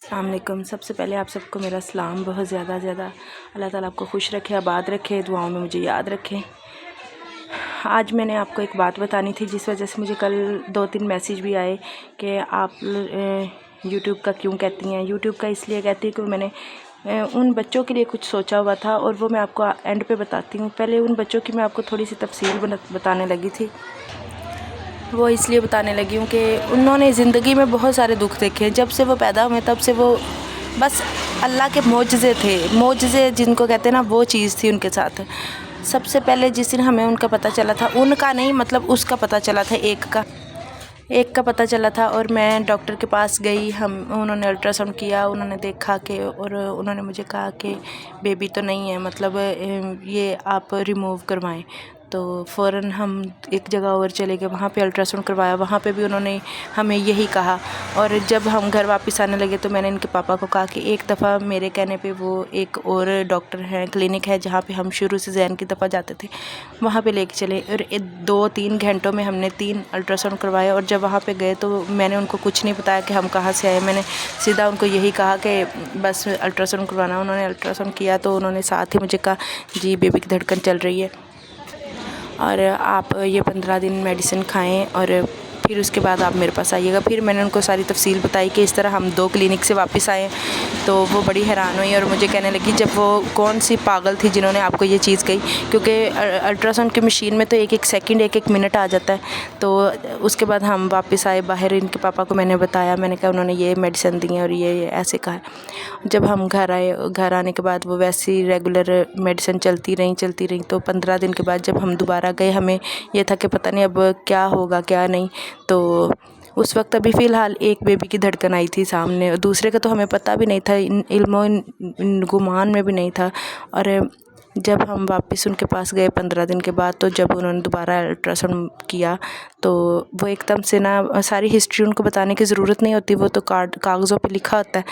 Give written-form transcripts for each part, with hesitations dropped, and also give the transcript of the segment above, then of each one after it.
अस्सलाम वालेकुम। सबसे पहले आप सबको मेरा सलाम बहुत ज़्यादा अल्लाह ताला आपको खुश रखे, आबाद रखे, दुआओं में मुझे याद रखें। आज मैंने आपको एक बात बतानी थी जिस वजह से मुझे कल 2-3 मैसेज भी आए कि आप यूट्यूब का क्यों कहती हैं। यूट्यूब का इसलिए कहती है कि मैंने उन बच्चों के लिए कुछ सोचा हुआ था और वो मैं आपको एंड पे बताती हूँ। पहले उन बच्चों की मैं आपको थोड़ी सी तफसील बताने लगी थी। वो इसलिए बताने लगी हूँ कि उन्होंने ज़िंदगी में बहुत सारे दुख देखे। जब से वो पैदा हुए तब से वो बस अल्लाह के मोजज़े थे। मोजज़े जिनको कहते हैं ना, वो चीज़ थी उनके साथ। सबसे पहले जिस दिन हमें उनका पता चला था, उनका नहीं मतलब उसका पता चला था, एक का पता चला था और मैं डॉक्टर के पास गई। उन्होंने अल्ट्रासाउंड किया, उन्होंने देखा कि और उन्होंने मुझे कहा कि बेबी तो नहीं है, मतलब ये आप रिमूव करवाएं। तो फ़ौरन हम एक जगह और चले गए, वहाँ पे अल्ट्रासाउंड करवाया। वहाँ पे भी उन्होंने हमें यही कहा। और जब हम घर वापस आने लगे तो मैंने इनके पापा को कहा कि एक दफ़ा मेरे कहने पे वो एक और डॉक्टर है, क्लिनिक है जहाँ पे हम शुरू से ज़ैन की दफ़ा जाते थे, वहाँ पे लेके चले। और 2-3 घंटों में हमने 3 अल्ट्रासाउंड करवाए। और जब वहाँ पे गए तो मैंने उनको कुछ नहीं बताया कि हम कहाँ से आए। मैंने सीधा उनको यही कहा कि बस अल्ट्रासाउंड करवाना। उन्होंने अल्ट्रासाउंड किया तो उन्होंने साथ ही मुझे कहा, जी बेबी की धड़कन चल रही है और आप ये 15 दिन मेडिसिन खाएं और फिर उसके बाद आप मेरे पास आइएगा। फिर मैंने उनको सारी तफसील बताई कि इस तरह हम 2 क्लिनिक से वापस आए। तो वो बड़ी हैरान हुई और मुझे कहने लगी, जब वो कौन सी पागल थी जिन्होंने आपको ये चीज़ कही, क्योंकि अल्ट्रासाउंड की मशीन में तो एक सेकंड 1 मिनट आ जाता है। तो उसके बाद हम वापस आए बाहर। इनके पापा को मैंने बताया, मैंने कहा उन्होंने ये मेडिसिन दी है और ये ऐसे कहा। जब हम घर आए, घर आने के बाद वो वैसी रेगुलर मेडिसिन चलती रही। तो 15 दिन के बाद जब हम दोबारा गए, हमें ये था कि पता नहीं अब क्या होगा क्या नहीं। तो उस वक्त अभी फ़िलहाल एक बेबी की धड़कन आई थी सामने, और दूसरे का तो हमें पता भी नहीं था, गुमान में भी नहीं था। और जब हम वापस उनके पास गए 15 दिन के बाद, तो जब उन्होंने दोबारा अल्ट्रासाउंड किया तो वो एकदम से ना, सारी हिस्ट्री उनको बताने की ज़रूरत नहीं होती, वो तो कागज़ों पे लिखा होता है।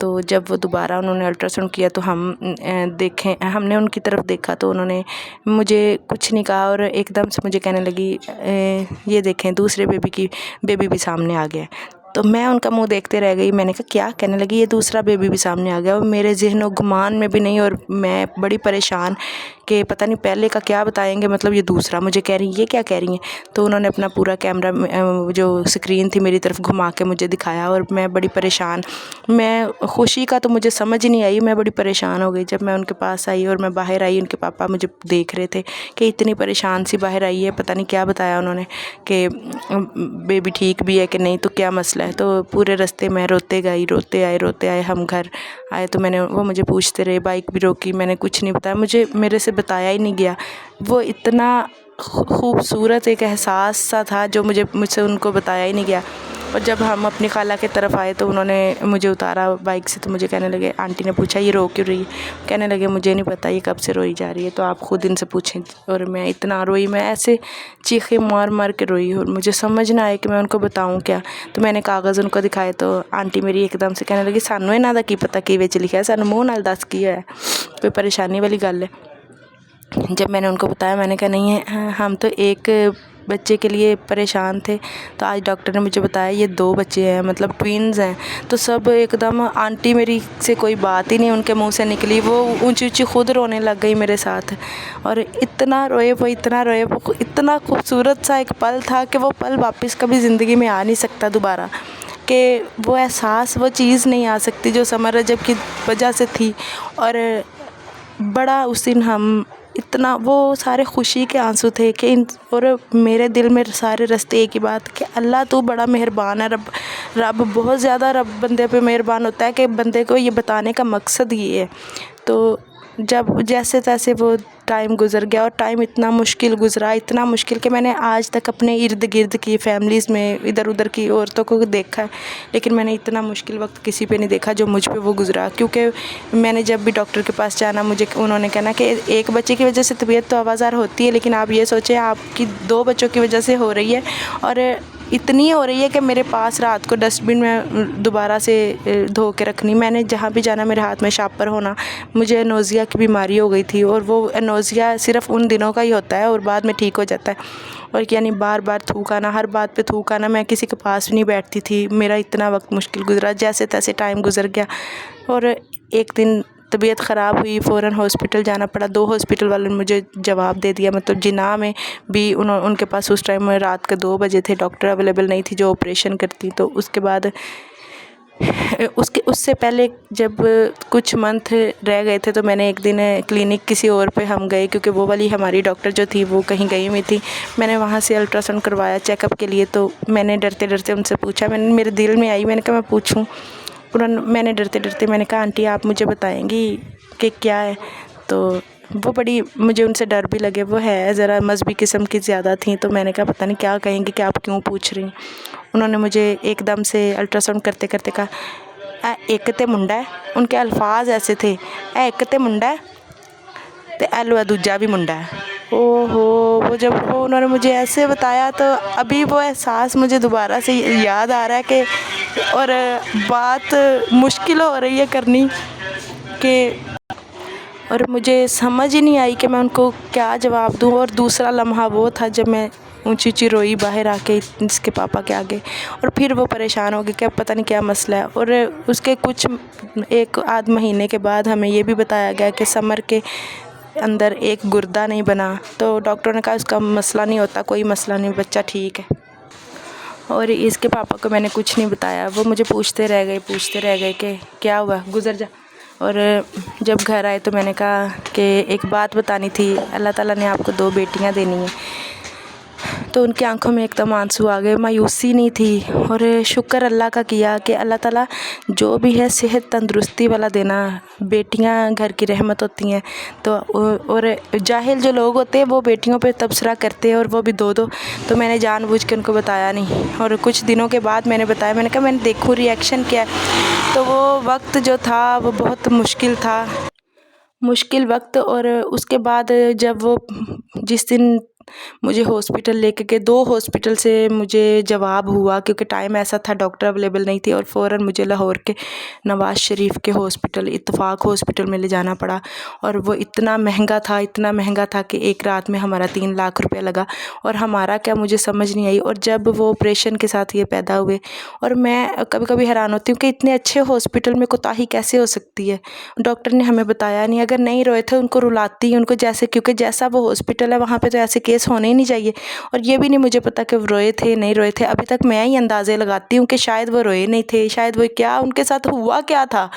तो जब वो दोबारा उन्होंने अल्ट्रासाउंड किया तो हमने उनकी तरफ देखा तो उन्होंने मुझे कुछ नहीं कहा और एकदम से मुझे कहने लगी, ये देखें दूसरे बेबी भी सामने आ गया है। तो मैं उनका मुंह देखते रह गई। मैंने कहा क्या? कहने लगी, ये दूसरा बेबी भी सामने आ गया। और मेरे ज़हन और गुमान में भी नहीं। और मैं बड़ी परेशान कि पता नहीं पहले का क्या बताएंगे, मतलब ये दूसरा मुझे कह रही है, ये क्या कह रही हैं। तो उन्होंने अपना पूरा कैमरा जो स्क्रीन थी मेरी तरफ घुमा के मुझे दिखाया और मैं बड़ी परेशान, मैं खुशी का तो मुझे समझ ही नहीं आई, मैं बड़ी परेशान हो गई। जब मैं उनके पास आई और मैं बाहर आई, उनके पापा मुझे देख रहे थे कि इतनी परेशान सी बाहर आई है, पता नहीं क्या बताया उन्होंने कि बेबी ठीक भी है कि नहीं, तो क्या मसला है। तो पूरे रास्ते मैं रोते आए। हम घर आए तो वो मुझे पूछते रहे, बाइक भी रोकी, मैंने कुछ नहीं बताया, मेरे से बताया ही नहीं गया। वो इतना खूबसूरत एक एहसास सा था जो मुझसे उनको बताया ही नहीं गया। और जब हम अपनी खाला की तरफ आए तो उन्होंने मुझे उतारा बाइक से, तो मुझे कहने लगे, आंटी ने पूछा ये रो क्यों रही है? कहने लगे मुझे नहीं पता ये कब से रोई जा रही है, तो आप खुद इनसे पूछें। और मैं इतना रोई, मैं ऐसे चीखे मार के रोई और मुझे समझ ना आए कि मैं उनको बताऊं क्या। तो मैंने कागज़ उनको दिखाए तो आंटी मेरी एकदम से कहने लगी, सानू इन्हां दा की पता कि विच लिखा है, सानू मूँह नाल दस की है, कोई परेशानी वाली गल है। जब मैंने उनको बताया, मैंने कहा नहीं है, हम तो एक बच्चे के लिए परेशान थे, तो आज डॉक्टर ने मुझे बताया ये 2 बच्चे हैं, मतलब ट्विन्स हैं। तो सब एकदम, आंटी मेरी से कोई बात ही नहीं उनके मुंह से निकली, वो ऊंची खुद रोने लग गई मेरे साथ। और इतना रोए वो इतना खूबसूरत सा एक पल था कि वो पल वापस कभी ज़िंदगी में आ नहीं सकता दोबारा, कि वो एहसास, वो चीज़ नहीं आ सकती जो समर रजब की वजह से थी। और बड़ा उस दिन हम इतना, वो सारे खुशी के आंसू थे कि और मेरे दिल में सारे रास्ते एक ही बात कि अल्लाह तू बड़ा मेहरबान है। रब बहुत ज़्यादा, रब बंदे पे मेहरबान होता है कि बंदे को ये बताने का मकसद ये है। तो जब जैसे तैसे वो टाइम गुज़र गया, और टाइम इतना मुश्किल गुज़रा, इतना मुश्किल कि मैंने आज तक अपने इर्द गिर्द की फैमिलीज़ में इधर उधर की औरतों को देखा है, लेकिन मैंने इतना मुश्किल वक्त किसी पे नहीं देखा जो मुझ पे वो गुज़रा। क्योंकि मैंने जब भी डॉक्टर के पास जाना, मुझे उन्होंने कहना कि एक बच्चे की वजह से तबीयत तो आवाज़ार होती है, लेकिन आप ये सोचें आपकी 2 बच्चों की वजह से हो रही है। और इतनी हो रही है कि मेरे पास रात को डस्टबिन में दोबारा से धो के रखनी। मैंने जहाँ भी जाना मेरे हाथ में शापर होना। मुझे नोज़िया की बीमारी हो गई थी और वो नोज़िया सिर्फ़ उन दिनों का ही होता है और बाद में ठीक हो जाता है। और यानी बार बार थूक आना, हर बात पे थूक आना। मैं किसी के पास भी नहीं बैठती थी। मेरा इतना वक्त मुश्किल गुजरा, जैसे तैसे टाइम गुजर गया। और एक दिन तबीयत ख़राब हुई, फ़ौरन हॉस्पिटल जाना पड़ा। 2 हॉस्पिटल वालों ने मुझे जवाब दे दिया। मतलब जिन्ना में भी उनके पास उस टाइम में रात के 2 बजे थे, डॉक्टर अवेलेबल नहीं थी जो ऑपरेशन करती। तो उसके बाद उससे पहले जब कुछ मंथ रह गए थे तो मैंने एक दिन क्लिनिक किसी और पे हम गए, क्योंकि वो वाली हमारी डॉक्टर जो थी वो कहीं गई हुई थी। मैंने वहाँ से अल्ट्रासाउंड करवाया चेकअप के लिए। तो मैंने डरते डरते उनसे पूछा, मेरे दिल में आई, मैंने कहा मैं पूछूं। मैंने डरते डरते मैंने कहा आंटी आप मुझे बताएंगी कि क्या है। तो वो बड़ी, मुझे उनसे डर भी लगे। वो है ज़रा मजहबी किस्म की ज़्यादा थी। तो मैंने कहा पता नहीं क्या कहेंगी कि आप क्यों पूछ रही। उन्होंने मुझे एकदम से अल्ट्रासाउंड करते करते कहा एक ते मुंडा है। उनके अल्फाज ऐसे थे, एक ते मुंडा है ते एलो दूजा भी मुंडा है। ओहो, वो उन्होंने मुझे ऐसे बताया तो अभी वो एहसास मुझे दोबारा से याद आ रहा है कि, और बात मुश्किल हो रही है करनी कि, और मुझे समझ ही नहीं आई कि मैं उनको क्या जवाब दूँ। और दूसरा लम्हा वो था जब मैं ऊंची ऊंची रोई बाहर आके इसके पापा के आगे। और फिर वो परेशान हो गए कि अब पता नहीं क्या मसला है। और उसके कुछ 1 आध महीने के बाद हमें ये भी बताया गया कि समर के अंदर एक गुर्दा नहीं बना। तो डॉक्टर ने कहा उसका मसला नहीं होता, कोई मसला नहीं, बच्चा ठीक है। और इसके पापा को मैंने कुछ नहीं बताया। वो मुझे पूछते रह गए कि क्या हुआ, गुजर जा। और जब घर आए तो मैंने कहा कि एक बात बतानी थी, अल्लाह ताला ने आपको 2 बेटियां देनी है। तो उनकी आंखों में एकदम आंसू आ गए, मायूसी नहीं थी। और शुक्र अल्लाह का किया कि अल्लाह ताला जो भी है सेहत तंदुरुस्ती वाला देना। बेटियां घर की रहमत होती हैं। तो और जाहिल जो लोग होते हैं वो बेटियों पे तबसरा करते हैं, और वो भी 2-2। तो मैंने जानबूझ के उनको बताया नहीं। और कुछ दिनों के बाद मैंने बताया, मैंने कहा मैंने देखूँ रिएक्शन क्या है। तो वो वक्त जो था वो बहुत मुश्किल वक्त। और उसके बाद जब वो जिस दिन मुझे हॉस्पिटल लेके गए, 2 हॉस्पिटल से मुझे जवाब हुआ, क्योंकि टाइम ऐसा था डॉक्टर अवेलेबल नहीं थी। और फ़ौरन मुझे लाहौर के नवाज़ शरीफ के हॉस्पिटल, इत्तफ़ाक़ हॉस्पिटल में ले जाना पड़ा। और वो इतना महंगा था कि एक रात में हमारा 3 लाख रुपया लगा। और हमारा क्या, मुझे समझ नहीं आई। और जब वो ऑपरेशन के साथ ये पैदा हुए, और मैं कभी कभी हैरान होती हूँ कि इतने अच्छे हॉस्पिटल में कोताही कैसे हो सकती है। डॉक्टर ने हमें बताया नहीं, अगर नहीं रोए थे उनको रुलाती उनको, जैसे क्योंकि जैसा वो हॉस्पिटल है वहाँ पे तो ऐसे केस होने ही नहीं चाहिए। और ये भी नहीं मुझे पता कि वो रोए थे नहीं रोए थे। अभी तक मैं ही अंदाज़े लगाती हूँ कि शायद वो रोए नहीं थे, शायद वो क्या उनके साथ हुआ क्या था।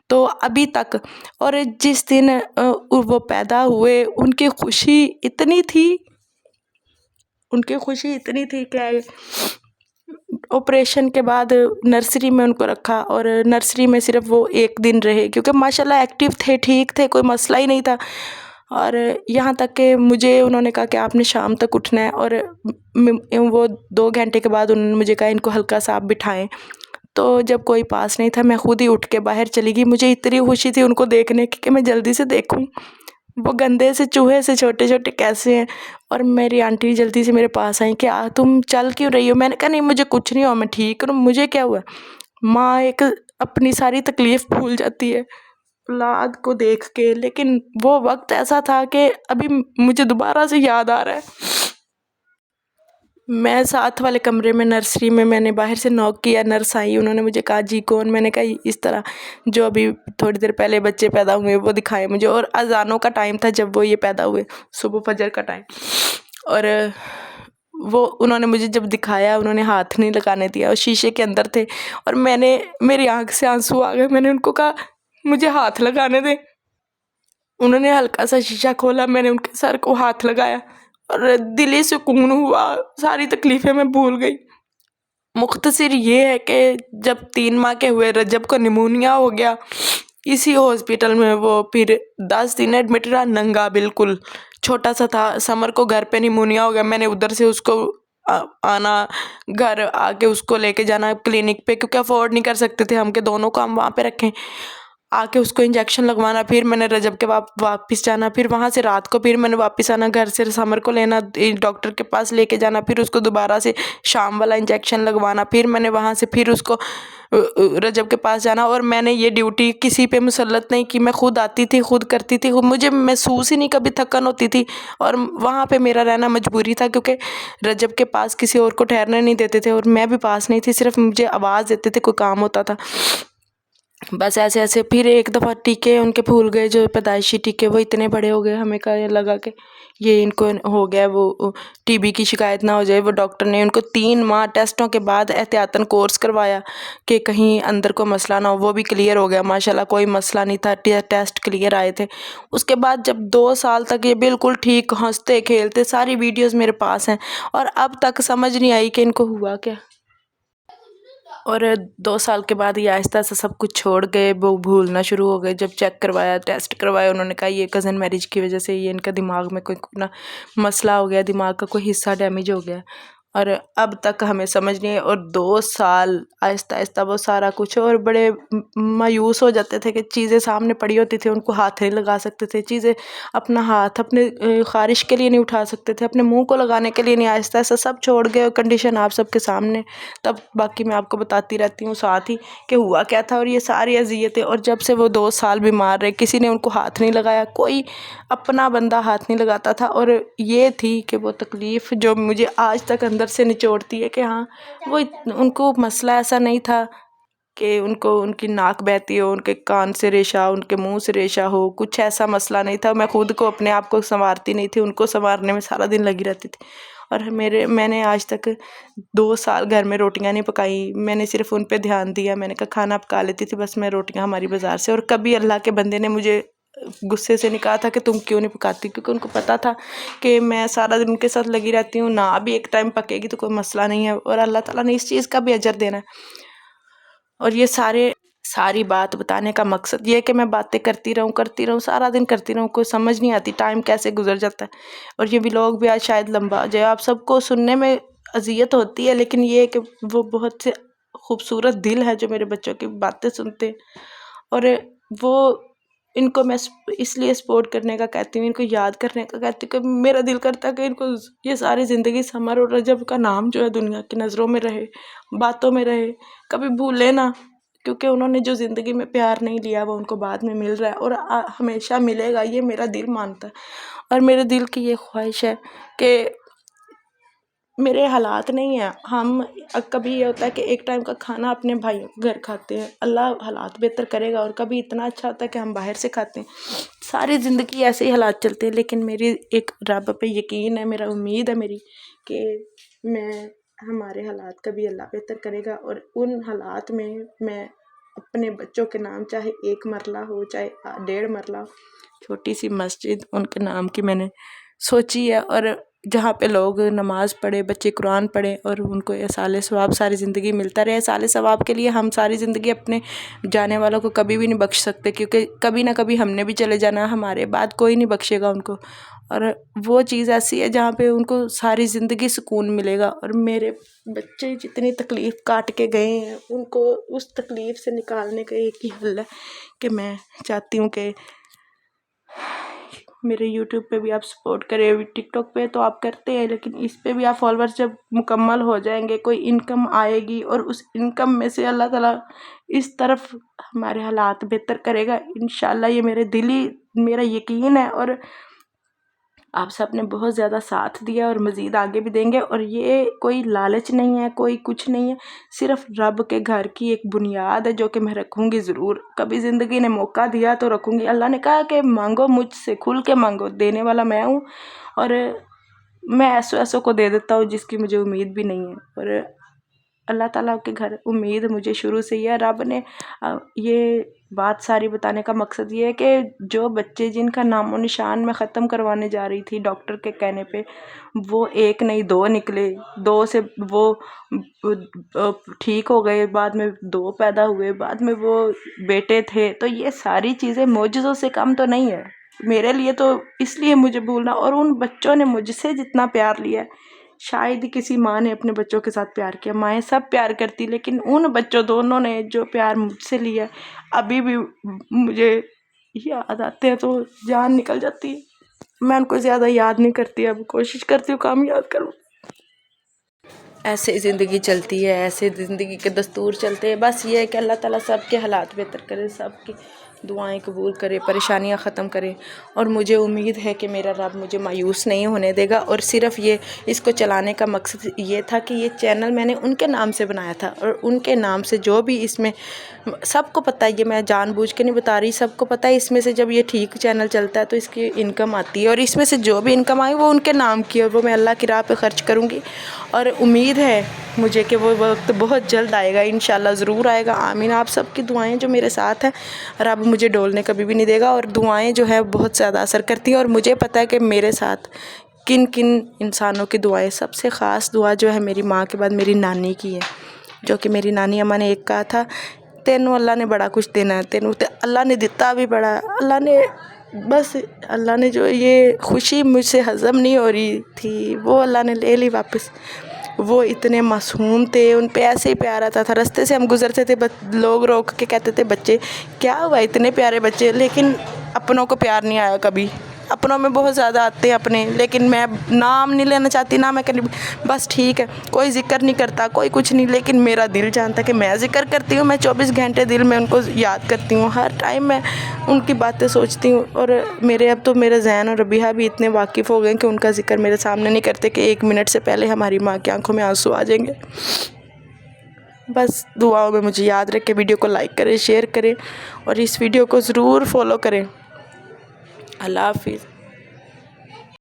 तो अभी तक, और जिस दिन वो पैदा हुए उनकी खुशी इतनी थी कि ऑपरेशन के बाद नर्सरी में उनको रखा। और नर्सरी में सिर्फ वो 1 दिन रहे, क्योंकि माशाल्लाह एक्टिव थे, ठीक थे, कोई मसला ही नहीं था। और यहाँ तक कि मुझे उन्होंने कहा कि आपने शाम तक उठना है। और वो 2 घंटे के बाद उन्होंने मुझे कहा इनको हल्का सा आप बिठाएं। तो जब कोई पास नहीं था मैं खुद ही उठ के बाहर चली गई। मुझे इतनी खुशी थी उनको देखने की कि मैं जल्दी से देखूं वो गंदे से चूहे से छोटे छोटे कैसे हैं। और मेरी आंटी जल्दी से मेरे पास आई कि तुम चल क्यों रही हो। मैंने कहा नहीं मुझे कुछ नहीं हुआ, मैं ठीक हूँ, मुझे क्या हुआ। माँ एक अपनी सारी तकलीफ़ भूल जाती है औलाद को देख के। लेकिन वो वक्त ऐसा था कि अभी मुझे दोबारा से याद आ रहा है। मैं साथ वाले कमरे में नर्सरी में मैंने बाहर से नॉक किया, नर्स आई, उन्होंने मुझे कहा जी कौन। मैंने कहा इस तरह जो अभी थोड़ी देर पहले बच्चे पैदा हुए वो दिखाए मुझे। और अजानों का टाइम था जब वो ये पैदा हुए, सुबह फजर का टाइम। और वो उन्होंने मुझे जब दिखाया, उन्होंने हाथ नहीं लगाने दिया, और शीशे के अंदर थे। और मेरी आँख से आंसू आ गए। मैंने उनको कहा मुझे हाथ लगाने दें। उन्होंने हल्का सा शीशा खोला, मैंने उनके सर को हाथ लगाया और दिली सुकून हुआ, सारी तकलीफ़ें मैं भूल गई। मुख्तसर ये है कि जब 3 माह के हुए रजब को निमोनिया हो गया इसी हॉस्पिटल में। वो फिर 10 दिन एडमिट रहा, नंगा बिल्कुल, छोटा सा था। समर को घर पे निमोनिया हो गया, मैंने उधर से उसको आना, घर आके उसको लेके जाना क्लिनिक पे, क्योंकि अफोर्ड नहीं कर सकते थे हम के दोनों को हम वहाँ पे रखें। आके उसको इंजेक्शन लगवाना, फिर मैंने रजब के वापस जाना, फिर वहाँ से रात को फिर मैंने वापस आना, घर से समर को लेना, डॉक्टर के पास लेके जाना, फिर उसको दोबारा से शाम वाला इंजेक्शन लगवाना, फिर मैंने वहाँ से फिर उसको रजब के पास जाना। और मैंने ये ड्यूटी किसी पे मुसल्लत नहीं की, मैं खुद आती थी, खुद करती थी, मुझे महसूस ही नहीं कभी थकन होती थी। और वहाँ पे मेरा रहना मजबूरी था, क्योंकि रजब के पास किसी और को ठहरने नहीं देते थे, और मैं भी पास नहीं थी, सिर्फ मुझे आवाज़ देते थे कोई काम होता था। बस ऐसे ऐसे फिर एक दफ़ा टीके उनके भूल गए, जो पैदाइशी टीके, वो इतने बड़े हो गए, हमें का ये लगा कि ये इनको हो गया वो टीबी की शिकायत ना हो जाए। वो डॉक्टर ने उनको 3 माह टेस्टों के बाद एहतियातन कोर्स करवाया कि कहीं अंदर को मसला ना हो। वो भी क्लियर हो गया माशाल्लाह, कोई मसला नहीं था, टेस्ट क्लियर आए थे। उसके बाद जब 2 साल तक ये बिल्कुल ठीक हंसते खेलते, सारी वीडियोज़ मेरे पास हैं, और अब तक समझ नहीं आई कि इनको हुआ क्या। और 2 साल के बाद ये आहिस्ता से सब कुछ छोड़ गए, वो भूलना शुरू हो गए। जब चेक करवाया, टेस्ट करवाया, उन्होंने कहा ये कज़न मैरिज की वजह से ये इनका दिमाग में कोई ना मसला हो गया, दिमाग का कोई हिस्सा डैमेज हो गया। और अब तक हमें समझ नहीं है। और 2 साल आहिस्ता आहिस्ता वो सारा कुछ, और बड़े मायूस हो जाते थे कि चीज़ें सामने पड़ी होती थी, उनको हाथ नहीं लगा सकते थे, चीज़ें अपना हाथ अपने ख़ारिश के लिए नहीं उठा सकते थे, अपने मुंह को लगाने के लिए नहीं। आहिस्ता आहिस्ता सब छोड़ गए, कंडीशन आप सबके सामने। तब बाकी मैं आपको बताती रहती हूँ साथ ही कि हुआ क्या था, और ये सारी अजियतें। और जब से वो 2 साल बीमार रहे, किसी ने उनको हाथ नहीं लगाया, कोई अपना बंदा हाथ नहीं लगाता था। और ये थी कि वो तकलीफ़ जो मुझे आज तक अंदर से निचोड़ती है कि हाँ, वो उनको मसला ऐसा नहीं था कि उनको उनकी नाक बहती हो, उनके कान से रेशा, उनके मुंह से रेशा हो, कुछ ऐसा मसला नहीं था। मैं खुद को अपने आप को संवारती नहीं थी, उनको संवारने में सारा दिन लगी रहती थी। और मैंने आज तक 2 साल घर में रोटियां नहीं पकाई, मैंने सिर्फ उन पे ध्यान दिया। मैंने कहा खाना पका लेती थी बस मैं, रोटियां हमारी बाज़ार से। और कभी अल्लाह के बंदे ने मुझे गुस्से से नहीं कहा था कि तुम क्यों नहीं पकाती, क्योंकि उनको पता था कि मैं सारा दिन उनके साथ लगी रहती हूँ, ना भी एक टाइम पकेगी तो कोई मसला नहीं है, और अल्लाह ताला ने इस चीज़ का भी अजर देना है। और ये सारी बात बताने का मकसद ये है कि मैं बातें करती रहूँ, सारा दिन करती रहूँ, कोई समझ नहीं आती टाइम कैसे गुजर जाता है। और ये व्लॉग भी आज शायद लंबा हो जाए, आप सबको सुनने में अजियत होती है, लेकिन ये है कि वो बहुत से खूबसूरत दिल है जो मेरे बच्चों की बातें सुनते हैं। और वो इनको मैं इसलिए सपोर्ट करने का कहती हूँ, इनको याद करने का कहती हूँ कि मेरा दिल करता है कि इनको ये सारी ज़िंदगी समर और रजब का नाम जो है दुनिया की नज़रों में रहे, बातों में रहे, कभी भूले ना। क्योंकि उन्होंने जो ज़िंदगी में प्यार नहीं लिया वो उनको बाद में मिल रहा है, और हमेशा मिलेगा, ये मेरा दिल मानता है। और मेरे दिल की ये ख्वाहिश है कि मेरे हालात नहीं है, हम कभी ये होता है कि एक टाइम का खाना अपने भाइयों के घर खाते हैं, अल्लाह हालात बेहतर करेगा, और कभी इतना अच्छा होता है कि हम बाहर से खाते हैं। सारी ज़िंदगी ऐसे ही हालात चलते हैं, लेकिन मेरी एक रब पे यकीन है, मेरा उम्मीद है मेरी कि हमारे हालात कभी अल्लाह बेहतर करेगा। और उन हालात में मैं अपने बच्चों के नाम, चाहे 1 मरला हो चाहे 1.5 मरला हो, छोटी सी मस्जिद उनके नाम की मैंने सोची है। और जहाँ पे लोग नमाज़ पढ़े, बच्चे कुरान पढ़े, और उनको एहसाले सवाब सारी ज़िंदगी मिलता रहे। एहसाले सवाब के लिए हम सारी ज़िंदगी अपने जाने वालों को कभी भी नहीं बख्श सकते, क्योंकि कभी ना कभी हमने भी चले जाना, हमारे बाद कोई नहीं बख्शेगा उनको। और वो चीज़ ऐसी है जहाँ पे उनको सारी ज़िंदगी सुकून मिलेगा। और मेरे बच्चे जितनी तकलीफ़ काट के गए हैं, उनको उस तकलीफ़ से निकालने का एक ही हल है कि मैं चाहती हूँ कि मेरे यूट्यूब पे भी आप सपोर्ट करें। टिकटॉक पे तो आप करते हैं, लेकिन इस पे भी आप फॉलोअर्स जब मुकम्मल हो जाएंगे, कोई इनकम आएगी, और उस इनकम में से अल्लाह ताला इस तरफ हमारे हालात बेहतर करेगा इंशाल्लाह। ये मेरा यकीन है। और आप सब ने बहुत ज़्यादा साथ दिया, और मज़ीद आगे भी देंगे। और ये कोई लालच नहीं है, कोई कुछ नहीं है, सिर्फ रब के घर की एक बुनियाद है जो कि मैं रखूँगी ज़रूर। कभी ज़िंदगी ने मौका दिया तो रखूँगी। अल्लाह ने कहा कि मांगो मुझसे, खुल के मांगो, देने वाला मैं हूँ। और मैं ऐसों को दे देता हूँ जिसकी मुझे उम्मीद भी नहीं है। और अल्लाह ताला के घर उम्मीद मुझे शुरू से ही है। रब ने ये बात सारी बताने का मकसद ये है कि जो बच्चे जिनका नामो निशान मैं ख़त्म करवाने जा रही थी डॉक्टर के कहने पे, वो 1 नहीं 2 निकले, 2 से वो ठीक हो गए, बाद में 2 पैदा हुए, बाद में वो बेटे थे। तो ये सारी चीज़ें मौजज़ों से कम तो नहीं है मेरे लिए, तो इसलिए मुझे भूलना। और उन बच्चों ने मुझसे जितना प्यार लिया है, शायद ही किसी माँ ने अपने बच्चों के साथ प्यार किया। माएँ सब प्यार करती, लेकिन उन बच्चों दोनों ने जो प्यार मुझसे लिया अभी भी मुझे याद आते हैं तो जान निकल जाती है। मैं उनको ज़्यादा याद नहीं करती, अब कोशिश करती हूँ कम याद करूँ। ऐसे ज़िंदगी चलती है, ऐसे ज़िंदगी के दस्तूर चलते हैं। बस ये है कि अल्लाह ताला सबके हालात बेहतर करे, सबकी दुआएं कबूल करे, परेशानियां ख़त्म करे। और मुझे उम्मीद है कि मेरा रब मुझे मायूस नहीं होने देगा। और सिर्फ ये इसको चलाने का मकसद ये था कि ये चैनल मैंने उनके नाम से बनाया था, और उनके नाम से जो भी इसमें सबको पता है, ये मैं जानबूझ के नहीं बता रही, सबको पता है इसमें से जब ये ठीक चैनल चलता है तो इसकी इनकम आती है, और इसमें से जो भी इनकम आई वो उनके नाम की, और वो मैं अल्लाह की राह पे ख़र्च करूँगी। और उम्मीद है मुझे कि वो वक्त बहुत जल्द आएगा, इंशाल्लाह ज़रूर आएगा। आमीन। आप सबकी दुआएं जो मेरे साथ हैं, रब मुझे डोलने कभी भी नहीं देगा। और दुआएं जो है बहुत ज़्यादा असर करती हैं, और मुझे पता है कि मेरे साथ किन किन इंसानों की दुआएं, सबसे ख़ास दुआ जो है मेरी माँ के बाद मेरी नानी की है, जो कि मेरी नानी अम्मा ने एक कहा था, तेनू अल्लाह ने बड़ा कुछ देना है, तेनू तो अल्लाह ने दिता भी बड़ा, अल्लाह ने बस अल्लाह ने जो ये खुशी मुझसे हज़म नहीं हो रही थी वो अल्लाह ने ले ली वापस। वो इतने मासूम थे, उन पे ऐसे ही प्यार आता था। रास्ते से हम गुजरते थे, लोग रोक के कहते थे बच्चे क्या हुआ, इतने प्यारे बच्चे। लेकिन अपनों को प्यार नहीं आया कभी। अपनों में बहुत ज़्यादा आते हैं अपने, लेकिन मैं नाम नहीं लेना चाहती ना, मैं कहती बस ठीक है, कोई जिक्र नहीं करता, कोई कुछ नहीं, लेकिन मेरा दिल जानता कि मैं जिक्र करती हूँ। मैं 24 घंटे दिल में उनको याद करती हूँ, हर टाइम मैं उनकी बातें सोचती हूँ। और मेरे अब तो मेरे ज़हन और रबीहा भी इतने वाकिफ़ हो गए कि उनका जिक्र मेरे सामने नहीं करते कि 1 मिनट से पहले हमारी माँ की आंखों में आंसू आ जाएंगे। बस दुआओं में मुझे याद रखें, वीडियो को लाइक करें, शेयर करें, और इस वीडियो को ज़रूर फॉलो करें। अल्लाह हाफिज़।